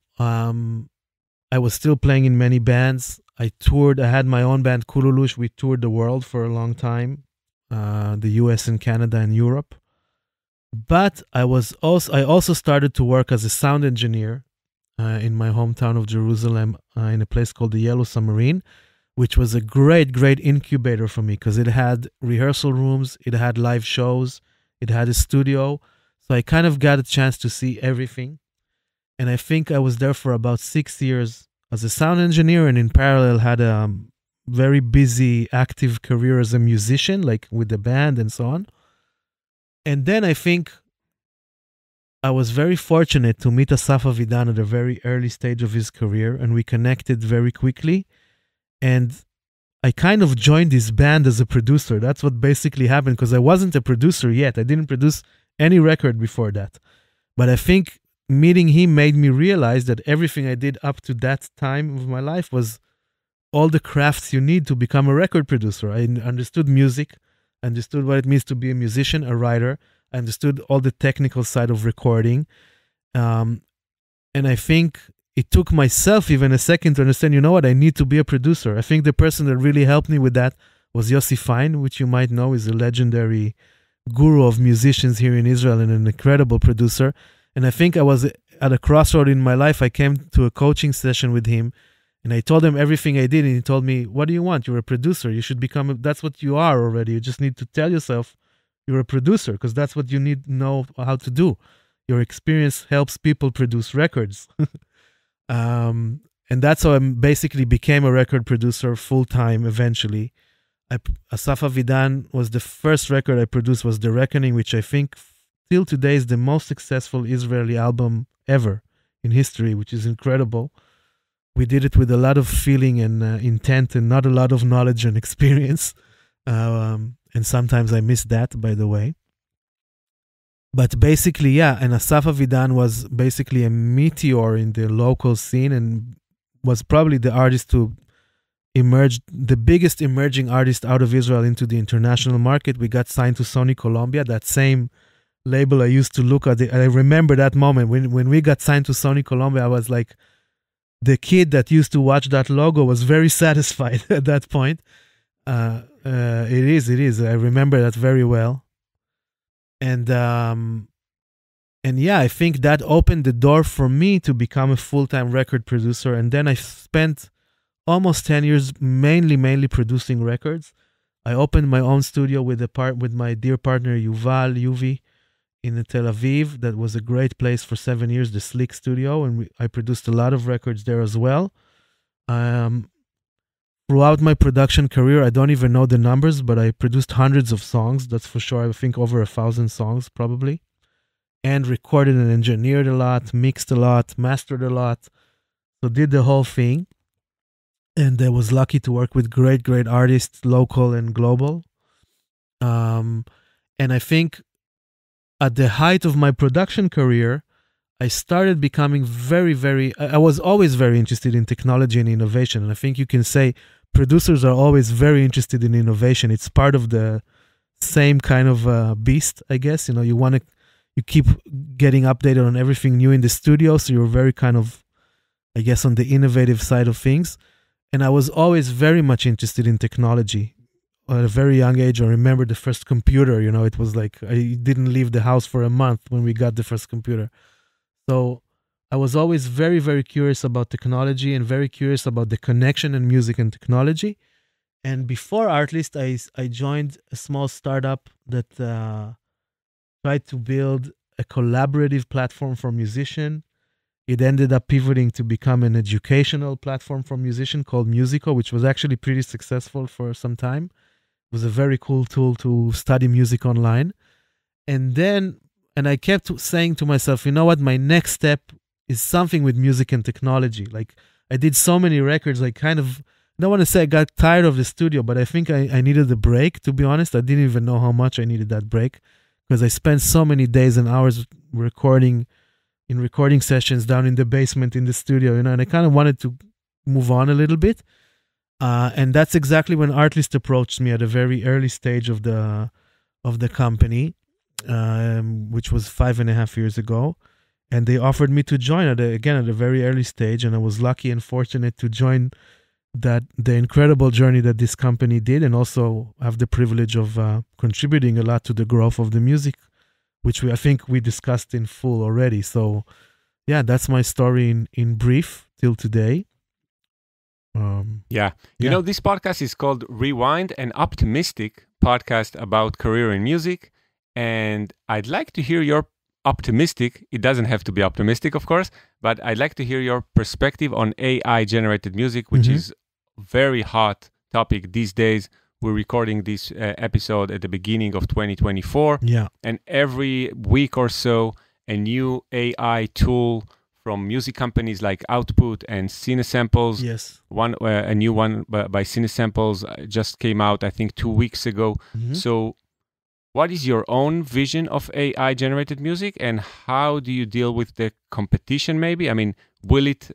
I was still playing in many bands. I toured. I had my own band, Kululush. We toured the world for a long time, the US and Canada and Europe. But I also started to work as a sound engineer in my hometown of Jerusalem, in a place called the Yellow Submarine, which was a great, great incubator for me, because it had rehearsal rooms, it had live shows, it had a studio. So I kind of got a chance to see everything. And I think I was there for about 6 years as a sound engineer, and in parallel had a very busy, active career as a musician, like with the band and so on. And then I think I was very fortunate to meet Asaf Avidan at a very early stage of his career, and we connected very quickly. And I kind of joined his band as a producer. That's what basically happened, because I wasn't a producer yet. I didn't produce any record before that. But I think meeting him made me realize that everything I did up to that time of my life was all the crafts you need to become a record producer. I understood music, understood what it means to be a musician, a writer. I understood all the technical side of recording. And I think it took myself even a second to understand, you know what, I need to be a producer. I think the person that really helped me with that was Yossi Fine, which you might know is a legendary guru of musicians here in Israel and an incredible producer. And I think I was at a crossroad in my life. I came to a coaching session with him, and I told him everything I did, and he told me, what do you want? You're a producer. You should become, that's what you are already. You just need to tell yourself you're a producer, because that's what you need to know how to do. Your experience helps people produce records. And that's how I basically became a record producer full-time eventually. Asaf Avidan was the first record I produced, was The Reckoning, which I think till today is the most successful Israeli album ever in history, which is incredible. We did it with a lot of feeling and intent, and not a lot of knowledge and experience. And sometimes I miss that, by the way. But basically, yeah, and Asaf Avidan was basically a meteor in the local scene and was probably the artist to emerge, the biggest emerging artist out of Israel into the international market. We got signed to Sony Colombia, that same label I used to look at. I remember that moment when we got signed to Sony Colombia. I was like, the kid that used to watch that logo was very satisfied at that point. It is. I remember that very well. And yeah, I think that opened the door for me to become a full-time record producer. And then I spent almost 10 years mainly producing records. I opened my own studio with my dear partner Yuvi in Tel Aviv. That was a great place for 7 years, the Slick Studio, and I produced a lot of records there as well. Throughout my production career, I don't even know the numbers, but I produced hundreds of songs, that's for sure. I think over 1,000 songs probably, and recorded and engineered a lot, mixed a lot, mastered a lot. So did the whole thing. And I was lucky to work with great artists, local and global. And I think at the height of my production career, I started becoming I was always very interested in technology and innovation. And I think you can say producers are always very interested in innovation. It's part of the same kind of beast, I guess. You know, you keep getting updated on everything new in the studio. So you're very kind of, I guess, on the innovative side of things. And I was always very much interested in technology. At a very young age, I remember the first computer, you know, it was like I didn't leave the house for a month when we got the first computer. So I was always very curious about technology and very curious about the connection in music and technology. And before Artlist, I joined a small startup that tried to build a collaborative platform for musicians. It ended up pivoting to become an educational platform for musicians called Musico, which was actually pretty successful for some time. It was a very cool tool to study music online. And I kept saying to myself, you know what, my next step is something with music and technology. Like, I did so many records, I don't want to say I got tired of the studio, but I think I needed a break, to be honest. I didn't even know how much I needed that break because I spent so many days and hours recording sessions down in the basement in the studio, you know, and I kind of wanted to move on a little bit. And that's exactly when Artlist approached me at a very early stage of the company, which was 5.5 years ago. And they offered me to join at a very early stage. And I was lucky and fortunate to join the incredible journey that this company did, and also have the privilege of contributing a lot to the growth of the music, which I think we discussed in full already. So yeah, that's my story in brief till today. You know, this podcast is called Rewind, an optimistic podcast about career in music. And I'd like to hear your optimistic, it doesn't have to be optimistic, of course, but I'd like to hear your perspective on AI generated music, which is very hot topic these days. We're recording this episode at the beginning of 2024. Yeah. And every week or so, a new AI tool from music companies like Output and Cinesamples. Yes. A new one by Cinesamples just came out, I think, 2 weeks ago. So what is your own vision of AI generated music, and how do you deal with the competition maybe? I mean, will it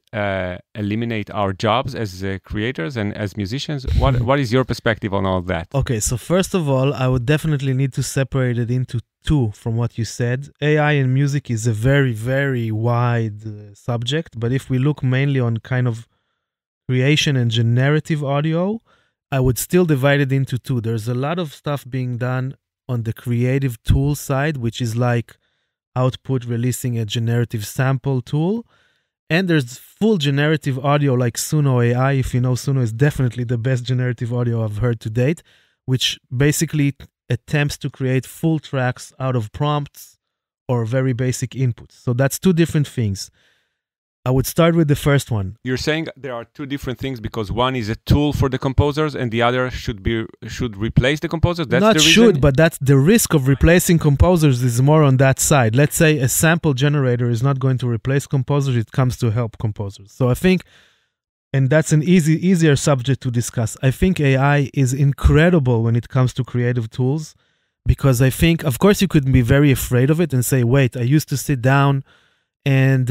eliminate our jobs as creators and as musicians? What is your perspective on all that? Okay, so first of all, I would definitely need to separate it into two from what you said. AI in music is a very wide subject, but if we look mainly on kind of creation and generative audio, I would still divide it into two. There's a lot of stuff being done on the creative tool side, which is like Output releasing a generative sample tool. And there's full generative audio like Suno AI. If you know, Suno is definitely the best generative audio I've heard to date, which basically attempts to create full tracks out of prompts or very basic inputs. So that's two different things. I would start with the first one. You're saying there are two different things because one is a tool for the composers and the other should replace the composers? That's Not the reason? should, but that's the risk of replacing composers is more on that side. Let's say a sample generator is not going to replace composers, it comes to help composers. So I think and that's an easier subject to discuss. I think AI is incredible when it comes to creative tools, because I think, of course, you could be very afraid of it and say, wait, I used to sit down and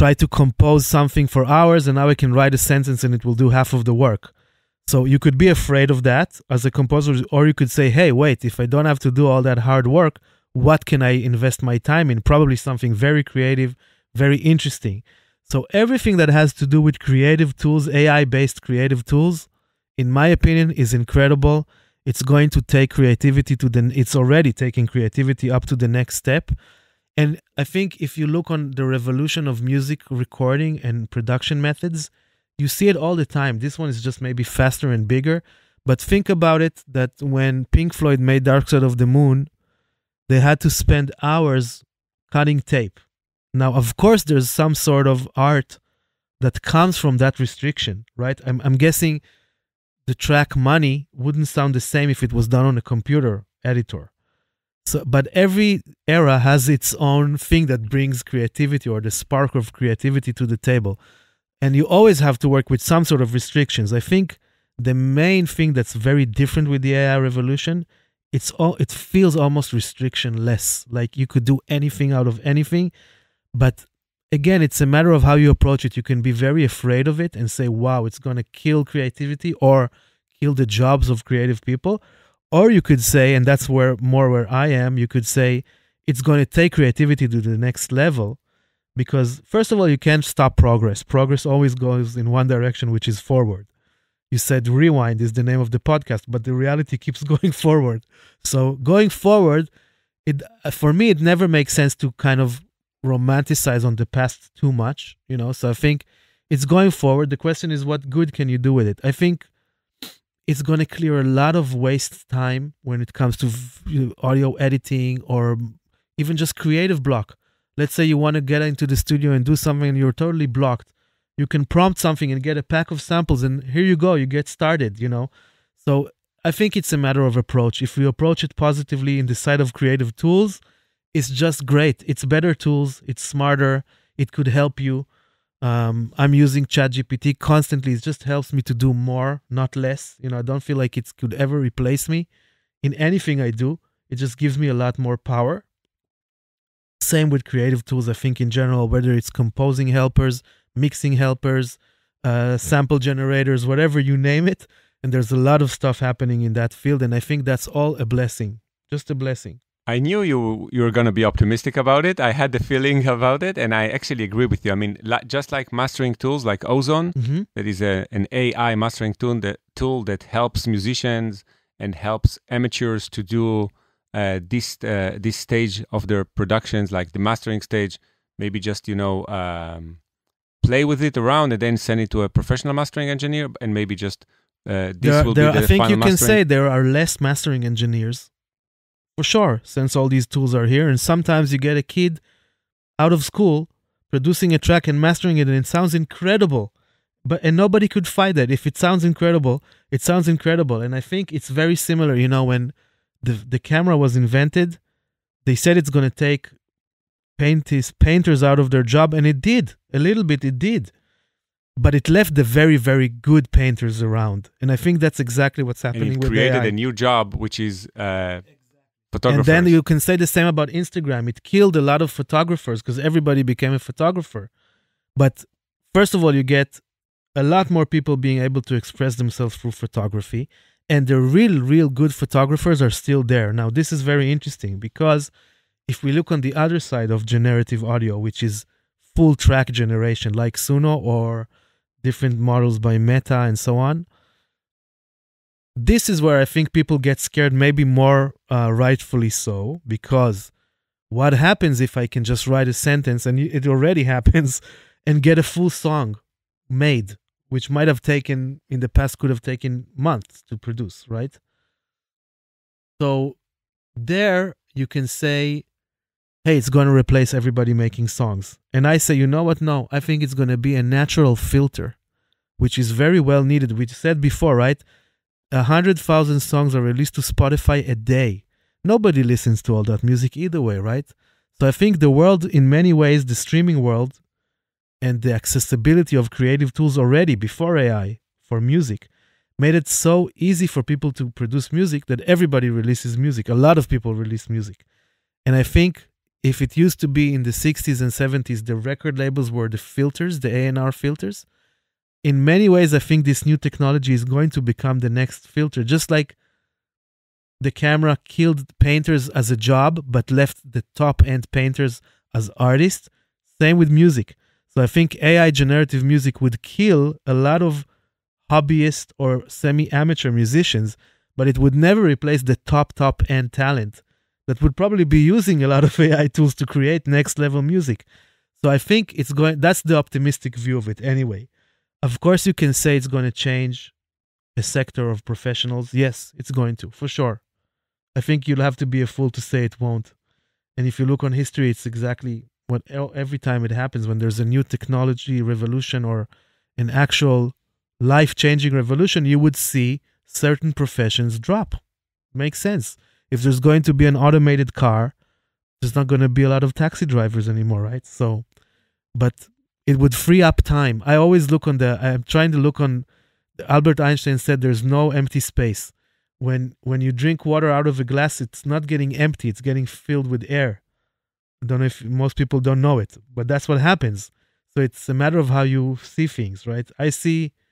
try to compose something for hours, and now I can write a sentence and it will do half of the work. So you could be afraid of that as a composer, or you could say, hey, wait, if I don't have to do all that hard work, what can I invest my time in? Probably something very creative, very interesting. So everything that has to do with creative tools, AI-based creative tools, in my opinion, is incredible. It's going to take creativity it's already taking creativity up to the next step. And I think if you look on the revolution of music recording and production methods, you see it all the time. This one is just maybe faster and bigger. But think about it, that when Pink Floyd made Dark Side of the Moon, they had to spend hours cutting tape. Now, of course, there's some sort of art that comes from that restriction, right? I'm guessing the track Money wouldn't sound the same if it was done on a computer editor. So, but every era has its own thing that brings creativity or the spark of creativity to the table. And you always have to work with some sort of restrictions. I think the main thing that's very different with the AI revolution, it feels almost restriction-less. Like you could do anything out of anything. But again, it's a matter of how you approach it. You can be very afraid of it and say, wow, it's going to kill creativity or kill the jobs of creative people. Or you could say, and that's where I am, you could say it's going to take creativity to the next level, because first of all, you can't stop progress. Progress always goes in one direction, which is forward. You said rewind is the name of the podcast, but the reality keeps going forward. So going forward, for me, it never makes sense to kind of romanticize on the past too much, so I think it's going forward. The question is, what good can you do with it? I think it's going to clear a lot of waste time when it comes to audio editing or even just creative block. Let's say you want to get into the studio and do something and you're totally blocked. You can prompt something and get a pack of samples, and here you go, you get started, So I think it's a matter of approach. If you approach it positively in the side of creative tools, it's just great. It's better tools. It's smarter. It could help you. I'm using ChatGPT constantly. It just helps me to do more, not less. I don't feel like it could ever replace me in anything I do. It just gives me a lot more power. Same with creative tools, I think, in general, whether it's composing helpers, mixing helpers, sample generators, whatever you name it. And there's a lot of stuff happening in that field. And I think that's all a blessing, just a blessing. I knew you were going to be optimistic about it. I had the feeling about it, and I actually agree with you. I mean, just like mastering tools like Ozone, that is an AI mastering tool that helps musicians and helps amateurs to do this stage of their productions, like the mastering stage, maybe just, play with it around and then send it to a professional mastering engineer, and maybe just this will be the final mastering. I think you can say there are less mastering engineers. For sure, since all these tools are here. And sometimes you get a kid out of school producing a track and mastering it, and it sounds incredible. And nobody could fight that. If it sounds incredible, it sounds incredible. And I think it's very similar, when the camera was invented, they said it's going to take painters out of their job, and it did. A little bit it did. But it left the very, very good painters around. And I think that's exactly what's happening with AI. And it created a new job, which is... photographers. And then you can say the same about Instagram. It killed a lot of photographers because everybody became a photographer. But first of all, you get a lot more people being able to express themselves through photography. And the real good photographers are still there. Now, this is very interesting because if we look on the other side of generative audio, which is full track generation like Suno or different models by Meta and so on, this is where I think people get scared, maybe more rightfully so, because what happens if I can just write a sentence, and it already happens, and get a full song made, which might have taken, in the past, could have taken months to produce, right? So there you can say, hey, it's going to replace everybody making songs. And I say, you know what? No, I think it's going to be a natural filter, which is very well needed. We said before, right? 100,000 songs are released to Spotify a day. Nobody listens to all that music either way, right? So I think the world, in many ways, the streaming world, and the accessibility of creative tools already before AI for music made it so easy for people to produce music that everybody releases music. A lot of people release music. And I think if it used to be in the 60s and 70s, the record labels were the filters, the A&R filters. In many ways, I think this new technology is going to become the next filter, just like the camera killed painters as a job, but left the top-end painters as artists. Same with music. So I think AI generative music would kill a lot of hobbyist or semi-amateur musicians, but it would never replace the top-end talent that would probably be using a lot of AI tools to create next-level music. So I think that's the optimistic view of it anyway. Of course, you can say it's going to change a sector of professionals. Yes, it's going to, for sure. I think you'll have to be a fool to say it won't. And if you look on history, it's exactly what every time it happens when there's a new technology revolution or an actual life-changing revolution, you would see certain professions drop. Makes sense. If there's going to be an automated car, there's not going to be a lot of taxi drivers anymore, right? So, but it would free up time. I always look on I'm trying to look on, Albert Einstein said there's no empty space. When you drink water out of a glass, it's not getting empty, it's getting filled with air. I don't know if most people don't know it, but that's what happens. So it's a matter of how you see things, right? I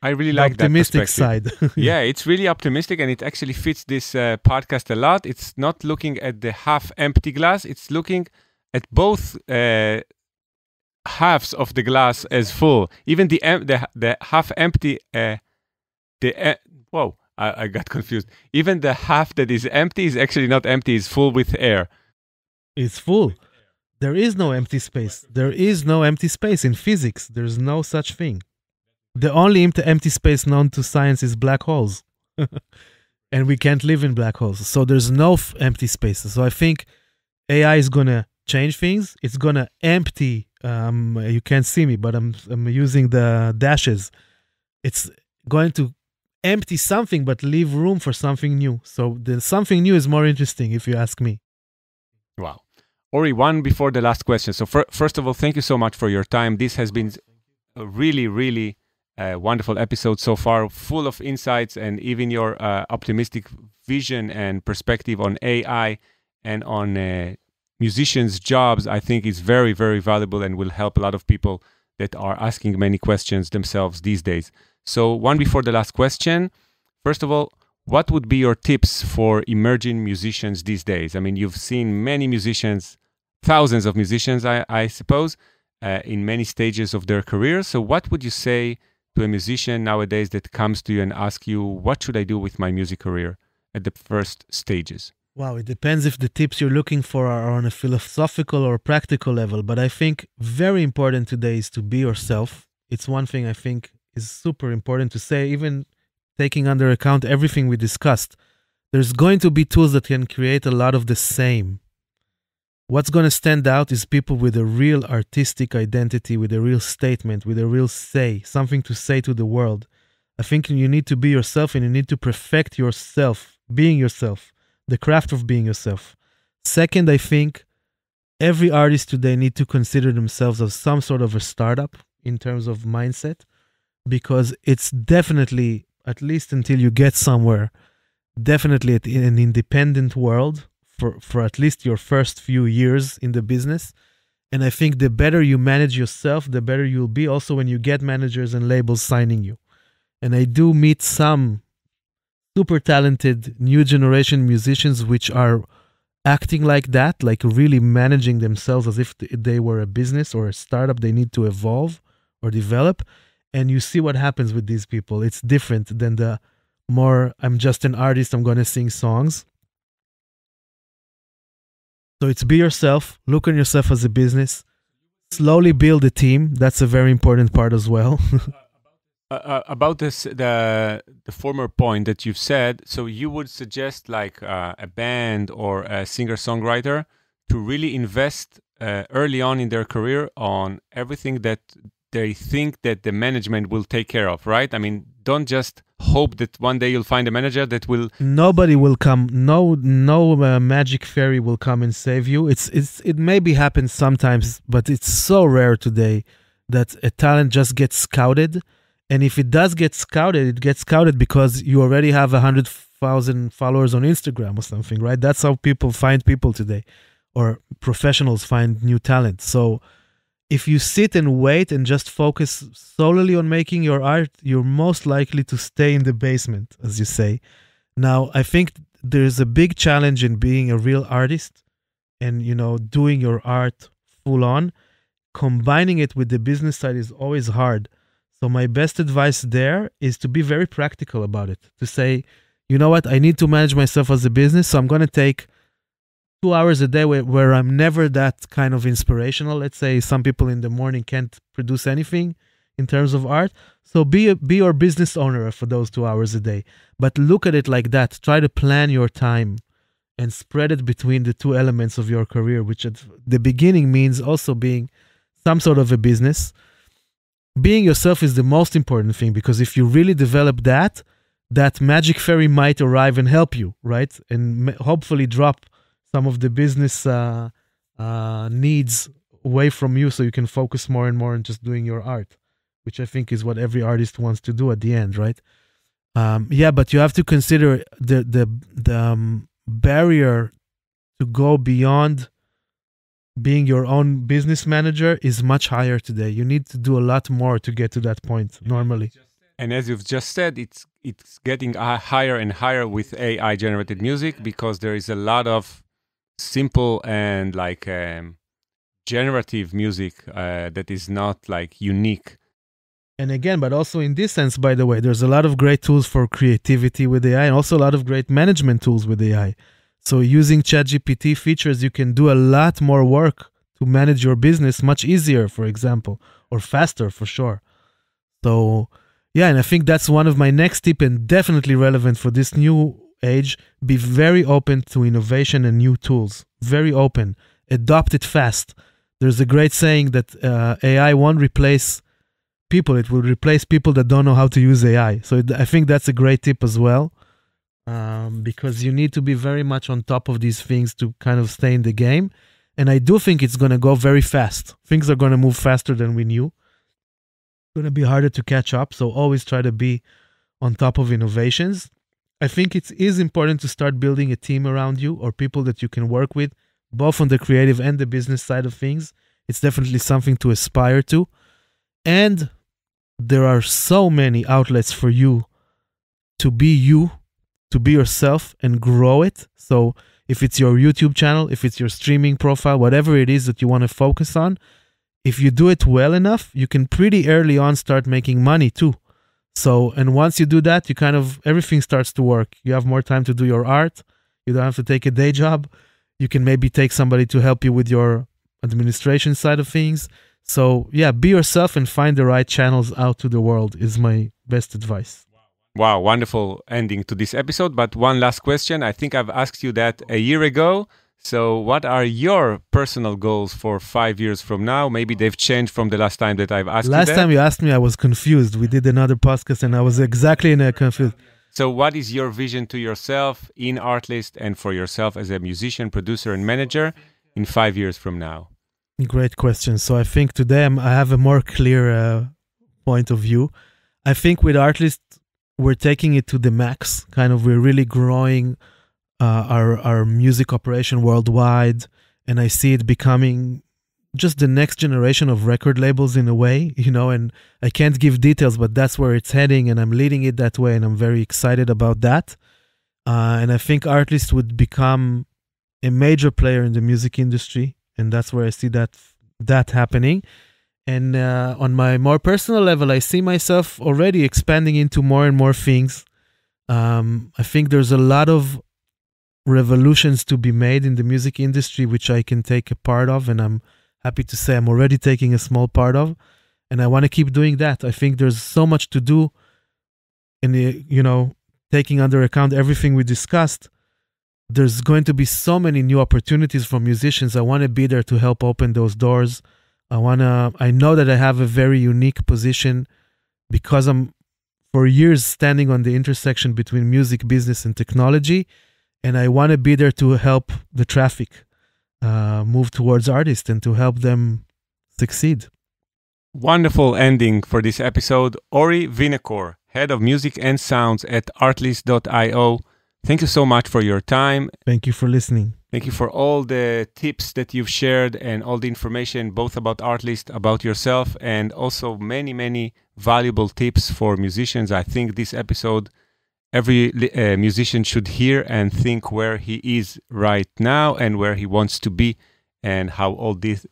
really like the optimistic side. Yeah, it's really optimistic, and it actually fits this podcast a lot. It's not looking at the half-empty glass, it's looking at both halves of the glass as full. Even the half-empty, I got confused. Even the half that is empty is actually not empty, it's full with air. It's full. There is no empty space. There is no empty space in physics. There's no such thing. The only empty space known to science is black holes. And we can't live in black holes. So there's no empty spaces. So I think AI is going to change things. It's going to empty. You can't see me, but I'm using the dashes. It's going to empty something, but leave room for something new. So the something new is more interesting, if you ask me. Wow. Ori, one before the last question. So first of all, thank you so much for your time. This has been a really, really wonderful episode so far, full of insights, and even your optimistic vision and perspective on AI and on musicians' jobs, I think is very, very valuable and will help a lot of people that are asking many questions themselves these days. So one before the last question. First of all, what would be your tips for emerging musicians these days? I mean, you've seen many musicians, thousands of musicians, I suppose, in many stages of their career. So what would you say to a musician nowadays that comes to you and asks you, what should I do with my music career at the first stages? Wow, it depends if the tips you're looking for are on a philosophical or practical level. But I think very important today is to be yourself. It's one thing I think is super important to say, even taking under account everything we discussed. There's going to be tools that can create a lot of the same. What's going to stand out is people with a real artistic identity, with a real statement, with a real say, something to say to the world. I think you need to be yourself, and you need to perfect yourself, being yourself, the craft of being yourself. Second, I think every artist today need to consider themselves as some sort of a startup in terms of mindset, because it's definitely, at least until you get somewhere, definitely an independent world for at least your first few years in the business. And I think the better you manage yourself, the better you'll be also when you get managers and labels signing you. And I do meet some super talented new generation musicians which are acting like that, like really managing themselves as if they were a business or a startup they need to evolve or develop. And you see what happens with these people. It's different than the more, I'm just an artist, I'm going to sing songs. So it's be yourself, look on yourself as a business, slowly build a team. That's a very important part as well. About this, the former point that you've said, so you would suggest like a band or a singer-songwriter to really invest early on in their career on everything that they think that the management will take care of, right? I mean, don't just hope that one day you'll find a manager that will... Nobody will come. No magic fairy will come and save you. It maybe happens sometimes, but it's so rare today. that a talent just gets scouted. And if it does get scouted, it gets scouted because you already have 100,000 followers on Instagram or something, right? That's how people find people today, or professionals find new talent. So if you sit and wait and just focus solely on making your art, you're most likely to stay in the basement, as you say. Now, I think there's a big challenge in being a real artist and, doing your art full on. Combining it with the business side is always hard. So my best advice there is to be very practical about it. To say, you know what, I need to manage myself as a business, so I'm going to take 2 hours a day where I'm never that kind of inspirational. Let's say some people in the morning can't produce anything in terms of art. So be your business owner for those 2 hours a day. But look at it like that. Try to plan your time and spread it between the two elements of your career, which at the beginning means also being some sort of a business. Being yourself is the most important thing, because if you really develop that magic fairy might arrive and help you, right? And hopefully drop some of the business needs away from you so you can focus more and more on just doing your art, which I think is what every artist wants to do at the end, right? But you have to consider the barrier to go beyond being your own business manager is much higher today. You need to do a lot more to get to that point normally. And as you've just said, it's getting higher and higher with AI generated music, because there is a lot of simple and generative music that is not unique. And again, but also in this sense, by the way, there's a lot of great tools for creativity with AI, and also a lot of great management tools with AI. So using ChatGPT features, you can do a lot more work to manage your business much easier, for example, or faster for sure. So yeah, and I think that's one of my next tip, and definitely relevant for this new age. Be very open to innovation and new tools. Very open. Adopt it fast. There's a great saying that AI won't replace people. It will replace people that don't know how to use AI. So I think that's a great tip as well. Because you need to be very much on top of these things to kind of stay in the game. And I do think it's going to go very fast. Things are going to move faster than we knew. It's going to be harder to catch up. So always try to be on top of innovations. I think it is important to start building a team around you, or people that you can work with, both on the creative and the business side of things. It's definitely something to aspire to. And there are so many outlets for you, to be yourself and grow it. So if it's your YouTube channel, if it's your streaming profile, whatever it is that you want to focus on, if you do it well enough, you can pretty early on start making money too. So, and once you do that, you everything starts to work. You have more time to do your art. You don't have to take a day job. You can maybe take somebody to help you with your administration side of things. So yeah, be yourself and find the right channels out to the world is my best advice. Wow, wonderful ending to this episode. But one last question. I think I've asked you that a year ago. So what are your personal goals for 5 years from now? Maybe they've changed from the last time that I've asked you that. Last time you asked me, I was confused. We did another podcast and I was exactly in a confused. So what is your vision to yourself in Artlist and for yourself as a musician, producer, and manager in 5 years from now? Great question. So I think today I have a more clear point of view. I think with Artlist, we're taking it to the max. We're really growing our music operation worldwide, and I see it becoming just the next generation of record labels in a way, and I can't give details, but that's where it's heading, and I'm leading it that way, and I'm very excited about that. And I think Artlist would become a major player in the music industry, and that's where I see that happening. And on my more personal level, I see myself already expanding into more and more things. I think there's a lot of revolutions to be made in the music industry, which I can take a part of, and I'm happy to say I'm already taking a small part of, and I want to keep doing that. I think there's so much to do, and taking under account everything we discussed, there's going to be so many new opportunities for musicians. I want to be there to help open those doors. I know that I have a very unique position because I'm for years standing on the intersection between music, business, and technology. And I want to be there to help the traffic move towards artists and to help them succeed. Wonderful ending for this episode. Ori Winokur, Head of Music and Sounds at Artlist.io. Thank you so much for your time. Thank you for listening. Thank you for all the tips that you've shared and all the information, both about Artlist, about yourself, and also many, many valuable tips for musicians. I think this episode, every musician should hear and think where he is right now and where he wants to be and how all these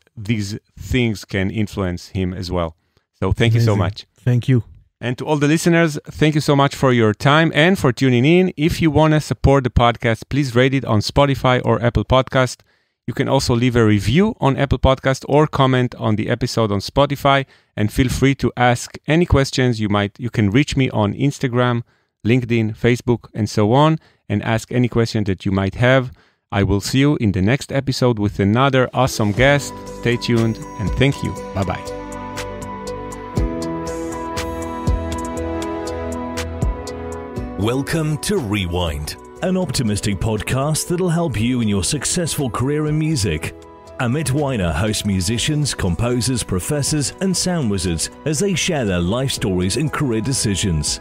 things can influence him as well. So thank you so much. Thank you. And to all the listeners, thank you so much for your time and for tuning in. If you want to support the podcast, please rate it on Spotify or Apple Podcast. You can also leave a review on Apple Podcast or comment on the episode on Spotify. And feel free to ask any questions you can reach me on Instagram, LinkedIn, Facebook, and so on, and ask any question that you might have. I will see you in the next episode with another awesome guest. Stay tuned and thank you. Bye-bye. Welcome to Rewind, an optimistic podcast that'll help you in your successful career in music. Amit Weiner hosts musicians, composers, professors, and sound wizards as they share their life stories and career decisions.